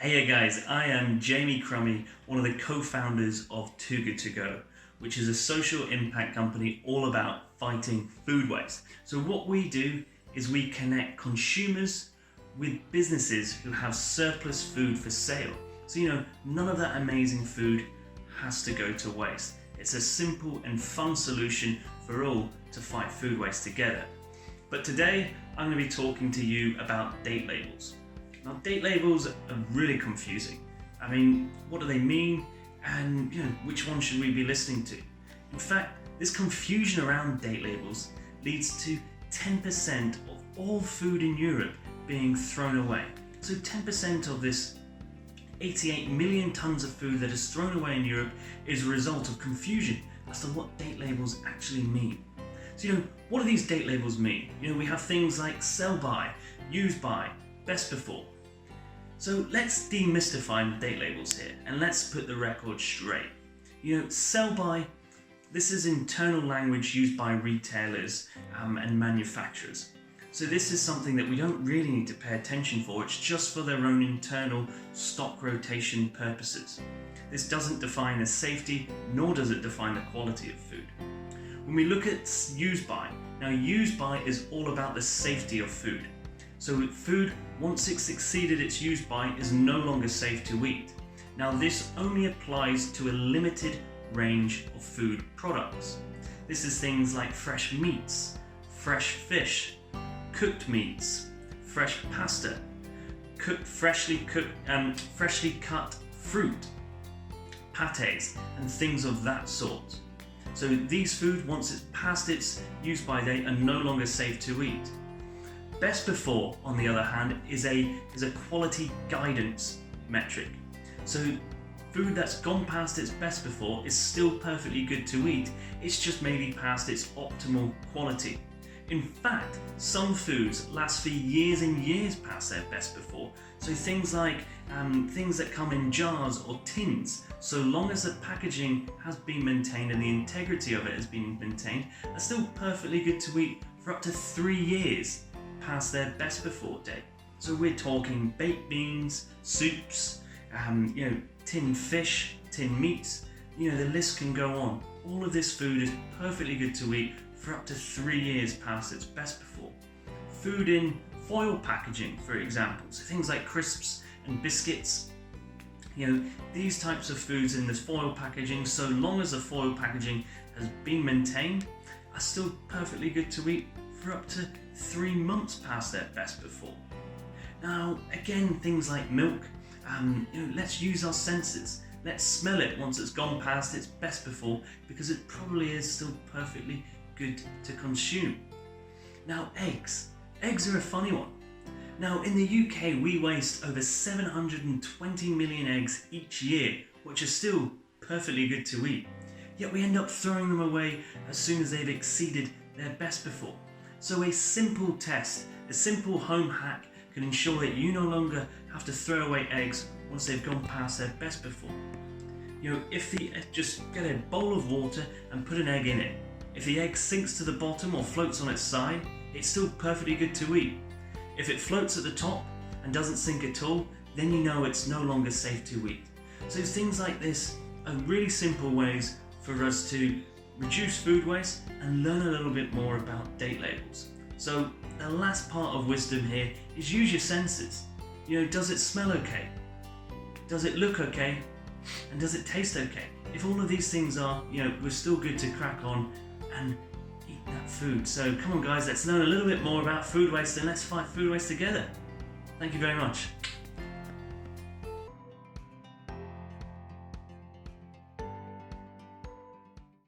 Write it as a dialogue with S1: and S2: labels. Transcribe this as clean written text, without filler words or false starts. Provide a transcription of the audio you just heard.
S1: Hey guys, I am Jamie Crummie, one of the co-founders of Too Good To Go, which is a social impact company all about fighting food waste. So what we do is we connect consumers with businesses who have surplus food for sale. So none of that amazing food has to go to waste. It's a simple and fun solution for all to fight food waste together. But today I'm going to be talking to you about date labels. Now, date labels are really confusing. I mean, what do they mean? And which one should we be listening to? In fact, this confusion around date labels leads to 10% of all food in Europe being thrown away. So 10% of this 88 million tons of food that is thrown away in Europe is a result of confusion as to what date labels actually mean. So what do these date labels mean? We have things like sell by, use by, best before. So let's demystify the date labels here and let's put the record straight. Sell by, this is internal language used by retailers and manufacturers. So this is something that we don't really need to pay attention for. It's just for their own internal stock rotation purposes. This doesn't define the safety, nor does it define the quality of food. When we look at use by, now use by is all about the safety of food. So food, once it's exceeded its use by, is no longer safe to eat. Now this only applies to a limited range of food products. This is things like fresh meats, fresh fish, cooked meats, fresh pasta, freshly cut fruit, pâtés, and things of that sort. So these food, once it's past its use by date, are no longer safe to eat. Best before, on the other hand, is a quality guidance metric. So food that's gone past its best before is still perfectly good to eat, it's just maybe past its optimal quality. In fact, some foods last for years and years past their best before. So things like things that come in jars or tins, so long as the packaging has been maintained and the integrity of it has been maintained, are still perfectly good to eat for up to 3 years past their best before date. So we're talking baked beans, soups, tinned fish, tinned meats, the list can go on. All of this food is perfectly good to eat for up to 3 years past its best before. Food in foil packaging, for example, so things like crisps and biscuits, these types of foods in this foil packaging, so long as the foil packaging has been maintained, are still perfectly good to eat for up to 3 months past their best before. Now, again, things like milk, let's use our senses. Let's smell it once it's gone past its best before, because it probably is still perfectly good to consume. Now, eggs are a funny one. Now, in the UK, we waste over 720 million eggs each year, which are still perfectly good to eat. Yet we end up throwing them away as soon as they've exceeded their best before. So a simple test, a simple home hack can ensure that you no longer have to throw away eggs once they've gone past their best before. Just get a bowl of water and put an egg in it. If the egg sinks to the bottom or floats on its side, it's still perfectly good to eat. If it floats at the top and doesn't sink at all, then you know it's no longer safe to eat. So things like this are really simple ways for us to reduce food waste and learn a little bit more about date labels. So the last part of wisdom here is use your senses. Does it smell okay? Does it look okay? And does it taste okay? If all of these things are, we're still good to crack on and eat that food. So come on guys, let's learn a little bit more about food waste and let's fight food waste together. Thank you very much.